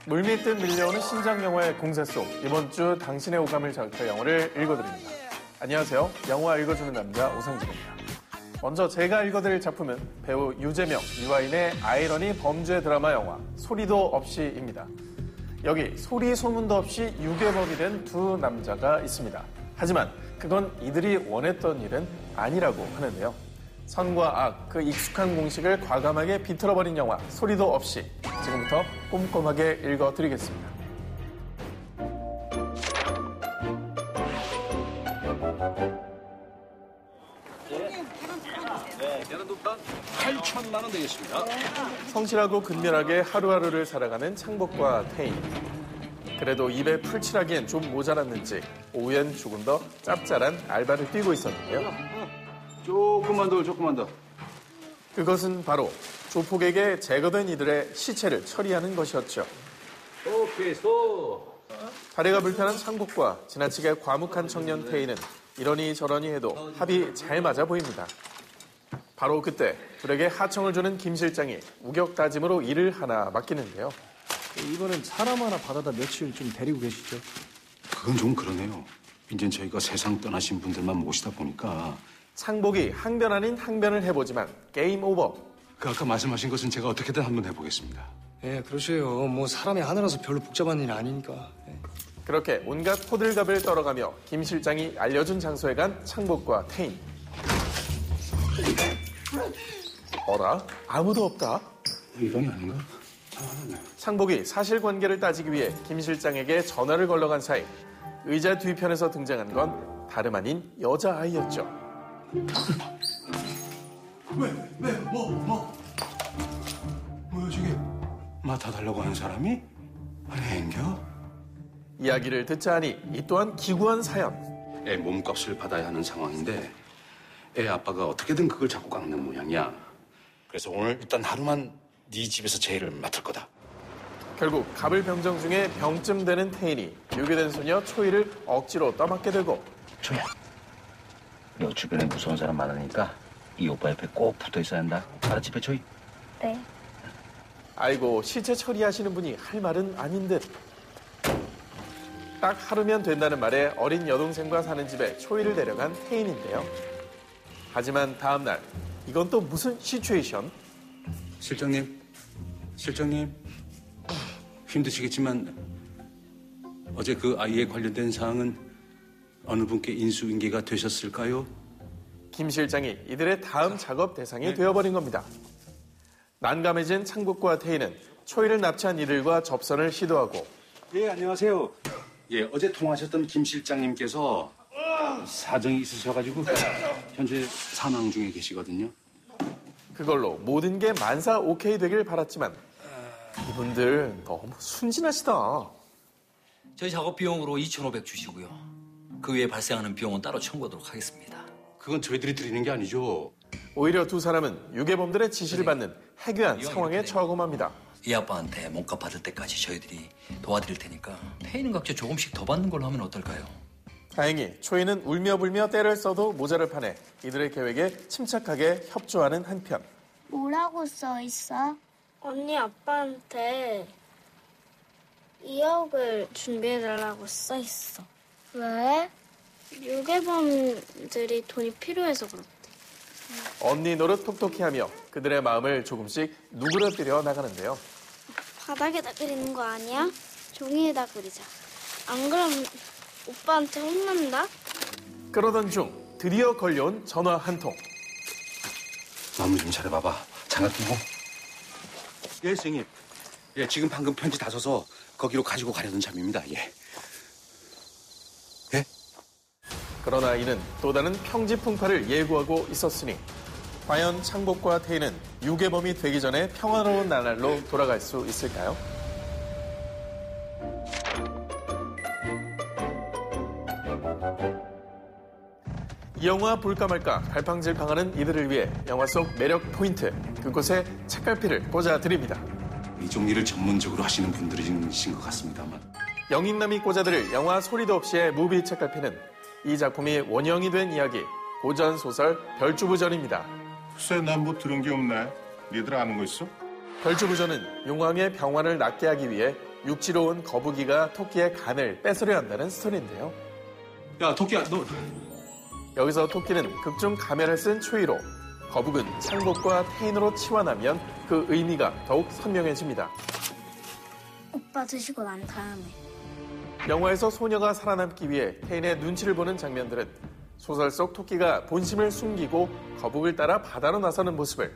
물밀듯 밀려오는 신작 영화의 공세 속 이번 주 당신의 오감을 자극할 영화를 읽어드립니다. 안녕하세요. 영화 읽어주는 남자 오상진입니다. 먼저 제가 읽어드릴 작품은 배우 유재명, 유아인의 아이러니 범죄 드라마 영화 소리도 없이입니다. 여기 소리 소문도 없이 유괴범이 된 두 남자가 있습니다. 하지만 그건 이들이 원했던 일은 아니라고 하는데요. 선과 악, 그 익숙한 공식을 과감하게 비틀어버린 영화 소리도 없이 지금부터 꼼꼼하게 읽어드리겠습니다. 계란국밥 8,000만 원 되겠습니다. 성실하고 근면하게 하루하루를 살아가는 창복과 태인. 그래도 입에 풀칠하기엔 좀 모자랐는지 오후엔 조금 더 짭짤한 알바를 뛰고 있었는데요. 조금만 더. 그것은 바로 조폭에게 제거된 이들의 시체를 처리하는 것이었죠. 오케이, 소. 다리가 불편한 창복과 지나치게 과묵한 청년 태희는 이러니 저러니 해도 합이 잘 맞아 보입니다. 바로 그때 둘에게 하청을 주는 김 실장이 우격다짐으로 일을 하나 맡기는데요. 이번엔 사람 하나 받아다 며칠 좀 데리고 계시죠. 그건 좀 그러네요. 이젠 저희가 세상 떠나신 분들만 모시다 보니까. 창복이 항변 아닌 항변을 해보지만 게임 오버. 그 아까 말씀하신 것은 제가 어떻게든 한번 해보겠습니다. 예, 그러세요. 뭐 사람이 하늘라서 별로 복잡한 일이 아니니까. 예. 그렇게 온갖 호들갑을 떨어가며 김 실장이 알려준 장소에 간 창복과 태인. 어라? 아무도 없다? 이건이 아닌가? 창복이 사실관계를 따지기 위해 김 실장에게 전화를 걸러간 사이 의자 뒤편에서 등장한 건 다름 아닌 여자아이였죠. 뭐야 저게? 맡아달라고 하는 사람이? 아니 앵겨? 이야기를 듣자 하니 이 또한 기구한 사연. 애 몸값을 받아야 하는 상황인데 애 아빠가 어떻게든 그걸 잡고 깎는 모양이야. 그래서 오늘 일단 하루만 네 집에서 제의를 맡을 거다. 결국 갑을병정 중에 병쯤 되는 태인이 유괴된 소녀 초이를 억지로 떠맡게 되고. 초이야, 너 주변에 무서운 사람 많으니까 이 오빠 옆에 꼭 붙어 있어야 한다. 알았지, 배초이? 네. 아이고, 시체 처리하시는 분이 할 말은 아닌 듯. 딱 하루면 된다는 말에 어린 여동생과 사는 집에 초이를 데려간 태인인데요. 하지만 다음 날 이건 또 무슨 시츄에이션? 실장님 힘드시겠지만 어제 그 아이에 관련된 사항은 어느 분께 인수인계가 되셨을까요? 김 실장이 이들의 다음 작업 대상이 되어버린 겁니다. 난감해진 창복과 태희는 초이를 납치한 이들과 접선을 시도하고. 예, 안녕하세요. 예, 어제 통화하셨던 김 실장님께서 사정이 있으셔가지고 현재 사망 중에 계시거든요. 그걸로 모든 게 만사 오케이 되길 바랐지만 이분들 너무 순진하시다. 저희 작업 비용으로 2,500 주시고요. 그 외에 발생하는 비용은 따로 청구하도록 하겠습니다. 그건 저희들이 드리는 게 아니죠. 오히려 두 사람은 유괴범들의 지시를 받는 해괴한 상황에 처하고맙니다. 이 아빠한테 몸값 받을 때까지 저희들이 도와드릴 테니까 태희는 각자 조금씩 더 받는 걸로 하면 어떨까요? 다행히 초이는 울며불며 때를 써도 모자를 파내 이들의 계획에 침착하게 협조하는 한편. 뭐라고 써 있어? 언니 아빠한테 2억을 준비해달라고 써 있어. 왜? 유괴범들이 돈이 필요해서 그렇대. 언니 노릇 톡톡히 하며 그들의 마음을 조금씩 누그러뜨려 나가는데요. 바닥에다 그리는 거 아니야? 종이에다 그리자. 안 그러면 오빠한테 혼난다? 그러던 중 드디어 걸려온 전화 한 통. 마무리 좀 잘해봐봐. 장갑 끼고. 예, 선생님. 예, 지금 방금 편지 다 써서 거기로 가지고 가려던 참입니다. 예. 예? 그러나 이는 또 다른 평지풍파를 예고하고 있었으니 과연 창복과 태희는 유괴범이 되기 전에 평화로운 나날로 돌아갈 수 있을까요? 이 영화 볼까 말까 갈팡질팡하는 이들을 위해 영화 속 매력 포인트, 그곳의 책갈피를 꽂아드립니다. 이 종리를 전문적으로 하시는 분들이신 것 같습니다만. 영인남이 꽂아드릴 영화 소리도 없이의 무비 책갈피는 이 작품이 원형이 된 이야기, 고전 소설 별주부전입니다. 글쎄, 난 뭐 들은 게 없네. 니들 아는 거 있어? 별주부전은 용왕의 병환을 낫게 하기 위해 육지로 온 거북이가 토끼의 간을 뺏으려 한다는 스토리인데요. 야, 토끼야, 너. 여기서 토끼는 극중 가면을 쓴 초이로, 거북은 창복과 태인으로 치환하면 그 의미가 더욱 선명해집니다. 오빠 드시고 난 다음에. 영화에서 소녀가 살아남기 위해 태인의 눈치를 보는 장면들은 소설 속 토끼가 본심을 숨기고 거북을 따라 바다로 나서는 모습을,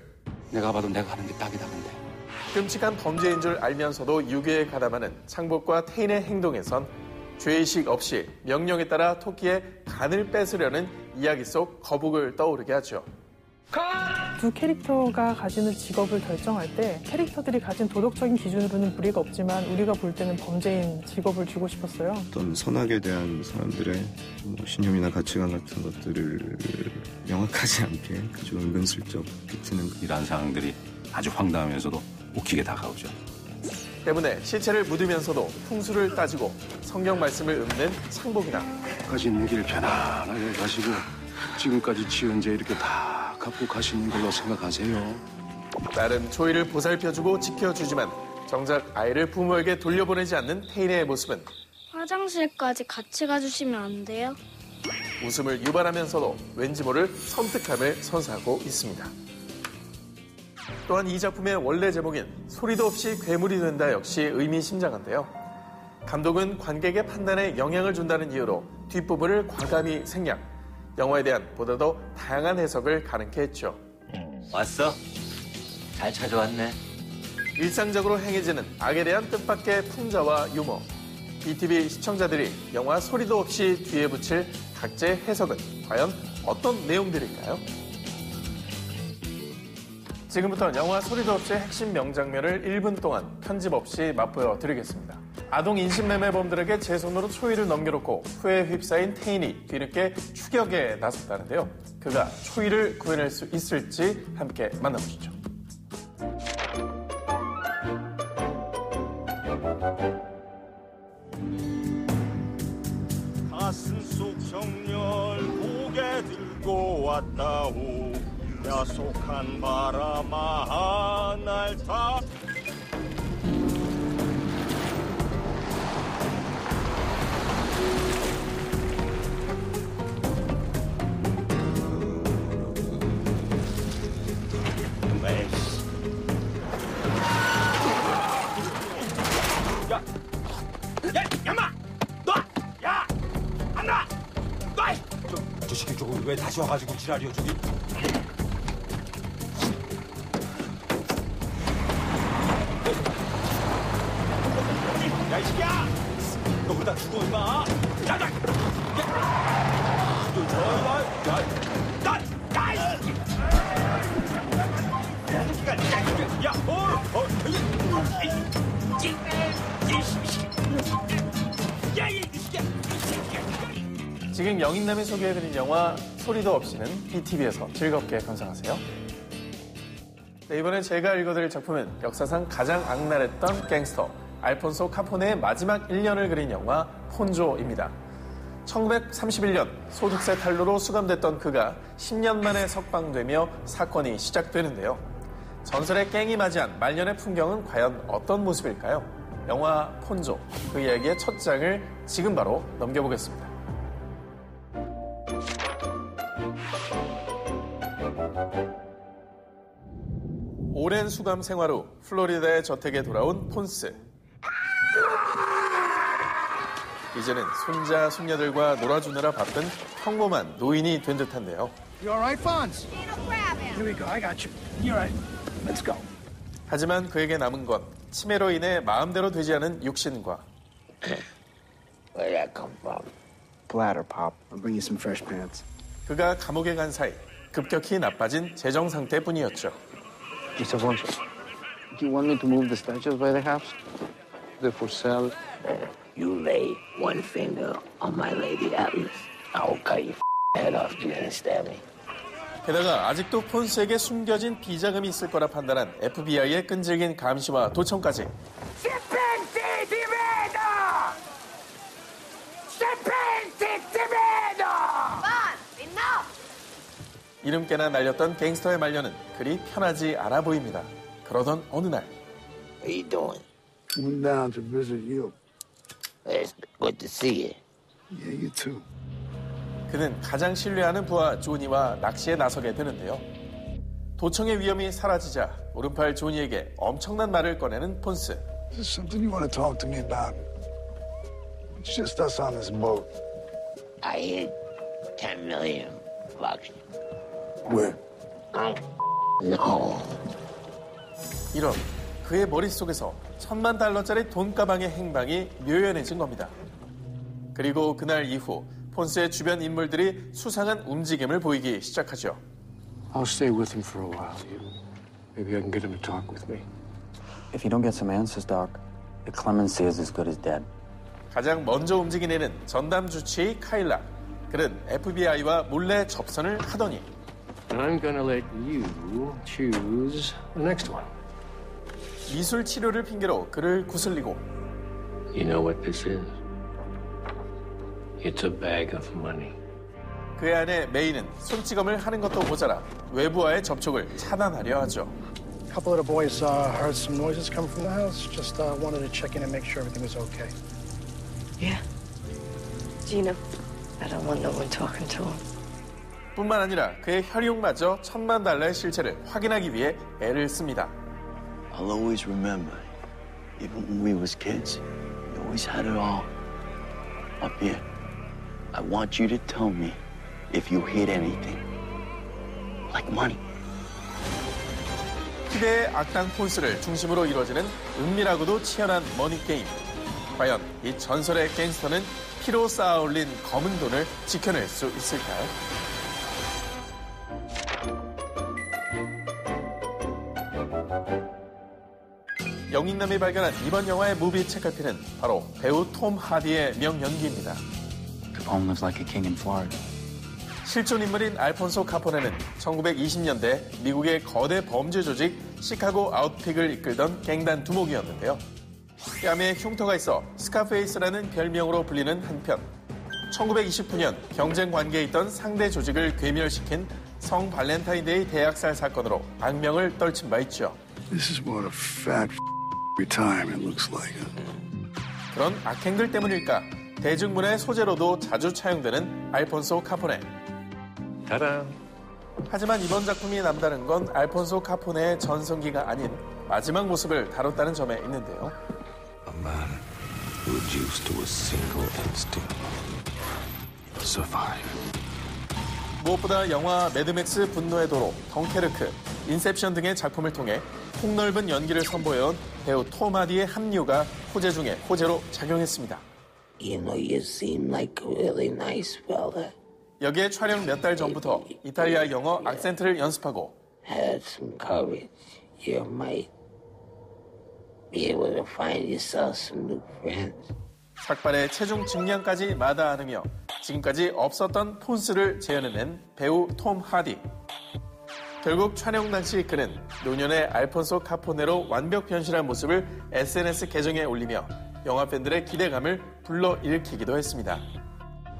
내가 봐도 내가 하는 게 딱이다 근데. 끔찍한 범죄인 줄 알면서도 유괴에 가담하는 창복과 태인의 행동에선 죄의식 없이 명령에 따라 토끼의 간을 뺏으려는 이야기 속 거북을 떠오르게 하죠. 두 캐릭터가 가지는 직업을 결정할 때 캐릭터들이 가진 도덕적인 기준으로는 무리가 없지만 우리가 볼 때는 범죄인 직업을 주고 싶었어요. 어떤 선악에 대한 사람들의 신념이나 가치관 같은 것들을 명확하지 않게 좀 은근슬쩍 비트는 이러한 상황들이 아주 황당하면서도 웃기게 다가오죠. 때문에 시체를 묻으면서도 풍수를 따지고 성경 말씀을 읊는 창복이나 가시는 길 편안하게 가시고 지금까지 지은 죄 이렇게 다 갚고 가시는 걸로 생각하세요. 나름 초이를 보살펴주고 지켜주지만 정작 아이를 부모에게 돌려보내지 않는 태인의 모습은 화장실까지 같이 가주시면 안 돼요? 웃음을 유발하면서도 왠지 모를 섬뜩함을 선사하고 있습니다. 또한 이 작품의 원래 제목인 소리도 없이 괴물이 된다 역시 의미심장한데요. 감독은 관객의 판단에 영향을 준다는 이유로 뒷부분을 과감히 생략, 영화에 대한 보다 더 다양한 해석을 가능케 했죠. 왔어? 잘 찾아왔네. 일상적으로 행해지는 악에 대한 뜻밖의 풍자와 유머. BTV 시청자들이 영화 소리도 없이 뒤에 붙일 각자의 해석은 과연 어떤 내용들일까요? 지금부터는 영화 소리도 없이 핵심 명장면을 1분 동안 편집 없이 맛보여 드리겠습니다. 아동 인신매매범들에게 제 손으로 초이를 넘겨놓고 후에 휩싸인 태인이 뒤늦게 추격에 나섰다는데요. 그가 초이를 구해낼 수 있을지 함께 만나보시죠. 가슴 속 정열 고개 들고 왔다오. 야속한 바람아 날 타. 저 새끼 저거 왜 다시 와가지고 지랄이야 저기? 야 이 새끼야! 너 그러다 죽어 임마! 야! 지금 영인남이 소개해드린 영화 소리도 없이는 BTV에서 즐겁게 감상하세요. 네, 이번엔 제가 읽어드릴 작품은 역사상 가장 악랄했던 갱스터 알폰소 카포네의 마지막 1년을 그린 영화 폰조입니다. 1931년 소득세 탈루로 수감됐던 그가 10년 만에 석방되며 사건이 시작되는데요. 전설의 갱이 맞이한 말년의 풍경은 과연 어떤 모습일까요? 영화 폰조, 그 이야기의 첫 장을 지금 바로 넘겨보겠습니다. 오랜 수감 생활 후 플로리다의 저택에 돌아온 폰스. 이제는 손자, 손녀들과 놀아주느라 바쁜 평범한 노인이 된 듯한데요. You alright, Fonz? Here we go. I got you. You're right. Let's go. 하지만 그에게 남은 건 치매로 인해 마음대로 되지 않은 육신과 Where'd that come from? Bladder pop. I'll bring you some fresh pants. 그가 감옥에 간 사이 급격히 나빠진 재정 상태뿐이었죠. Mr. Fonz, do you want me to move the statues by the house? They're for sale. You lay one finger on my lady Atlas. I will cut your head off. You didn't stab me. 게다가 아직도 폰스에게 숨겨진 비자금이 있을 거라 판단한 FBI의 끈질긴 감시와 도청까지 이름께나 날렸던 갱스터의 말년은 그리 편하지 않아 보입니다. 그러던 어느 날 What are you doing? Coming down to visit you. It's good to see you. Yeah, you too. 그는 가장 신뢰하는 부하 조니와 낚시에 나서게 되는데요. 도청의 위험이 사라지자 오른팔 조니에게 엄청난 말을 꺼내는 폰스. Is there something you want to talk to me about? It's just us on this boat. I hid $10 million. Where? No. 이런 그의 머릿속에서 $10,000,000짜리 돈가방의 행방이 묘연해진 겁니다. 그리고 그날 이후 폰스의 주변 인물들이 수상한 움직임을 보이기 시작하죠. I'll stay with him for a while. Maybe I can get him to talk with me. If you don't get some answers, Doc, the clemency is as good as dead. 가장 먼저 움직인 애는 전담 주치의 카일라. 그는 FBI와 몰래 접선을 하더니 And I'm gonna let you choose the next one. 미술 치료를 핑계로 그를 구슬리고 You know what this is? It's a bag of money. 그의 아내 메이는 손찌검을 하는 것도 모자라 외부와의 접촉을 차단하려 하죠. A couple of the boys heard some noises coming from the house. Just wanted to check in and make sure everything was okay. Yeah. Gina, I don't want no one talking to him. 뿐만 아니라 그의 혈육마저 $10,000,000의 실체를 확인하기 위해 애를 씁니다. I'll always remember, even when we was kids, we always had it all up here. I want you to tell me if you hid anything, like money. 희대의 악당 폰스를 중심으로 이루어지는 은밀하고도 치열한 머니게임. 과연 이 전설의 갱스터는 피로 쌓아 올린 검은 돈을 지켜낼 수 있을까요? 영인남이 발견한 이번 영화의 무비 책갈피는 바로 배우 톰 하디의 명연기입니다. Capone lives like a king in Florida. 실존 인물인 알폰소 카포네는 1920년대 미국의 거대 범죄 조직 시카고 아웃픽을 이끌던 갱단 두목이었는데요. 뺨에 흉터가 있어 스카페이스라는 별명으로 불리는 한편 1929년 경쟁 관계에 있던 상대 조직을 괴멸시킨 성 발렌타인데이 대학살 사건으로 악명을 떨친 바 있죠. This is what a fat retirement looks like. 그런 악행들 때문일까? 대중문화의 소재로도 자주 차용되는 알폰소 카포네. Ta-da. 하지만 이번 작품이 남다른 건 알폰소 카포네의 전성기가 아닌 마지막 모습을 다뤘다는 점에 있는데요. A man reduced to a single instinct. Survive. 무엇보다 영화 매드맥스 분노의 도로, 덩케르크, 인셉션 등의 작품을 통해 폭넓은 연기를 선보여온 배우 톰 하디의 합류가 호재 중에 호재로 작용했습니다. You know, you seem like a really nice fella. 여기에 촬영 몇 달 전부터 이탈리아 영어 악센트를 연습하고 Have some courage. You might be able to find yourself some new friends. 삭발의 체중 증량까지 마다하며 지금까지 없었던 폰스를 재현해낸 배우 톰 하디. 결국 촬영 당시 그는 노년의 알폰소 카포네로 완벽 변신한 모습을 SNS 계정에 올리며 영화 팬들의 기대감을 불러일으키기도 했습니다.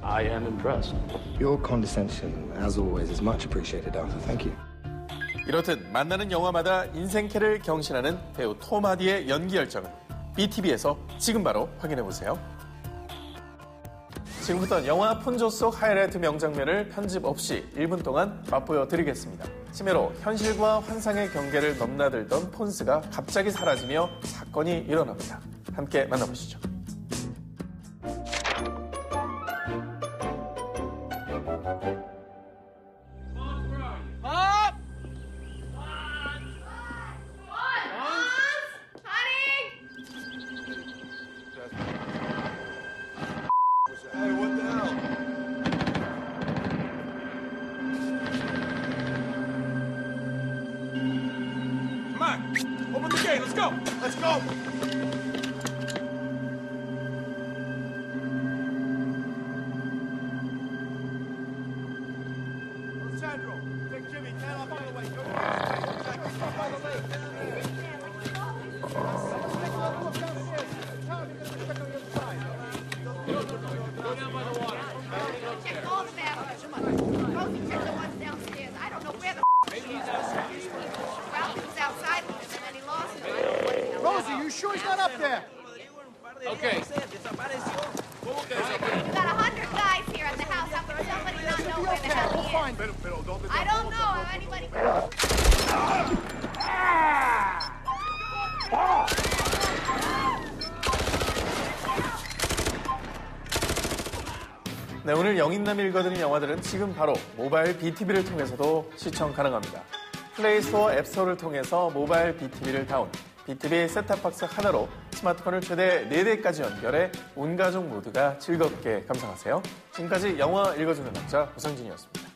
I am impressed. Your condescension, as always, is much appreciated, Arthur. Thank you. 이렇듯 만나는 영화마다 인생캐를 경신하는 배우 톰 하디의 연기 열정을 BTV에서 지금 바로 확인해보세요. 지금부터 영화 폰조 속 하이라이트 명장면을 편집 없이 1분 동안 맛보여 드리겠습니다. 치매로 현실과 환상의 경계를 넘나들던 폰스가 갑자기 사라지며 사건이 일어납니다. 함께 만나보시죠. Open the gate. Let's go. Let's go. Sandro, take Jimmy. Get off by the way. Go by the lake. Go down by the water. Check all the bathrooms. Rosie, check the ones downstairs. I don't know where the maybe he's outside. Ralphie was outside with him and then he lost him. Rosie, you sure he's not up there? I don't know if anybody. 네, 오늘 영인남이 읽어드린 영화들은 지금 바로 모바일 BTV를 통해서도 시청 가능합니다. 플레이스토어 앱스토어를 통해서 모바일 BTV를 다운, BTV 셋탑박스 하나로 스마트폰을 최대 4대까지 연결해 온 가족 모두가 즐겁게 감상하세요. 지금까지 영화 읽어주는 남자 오상진이었습니다.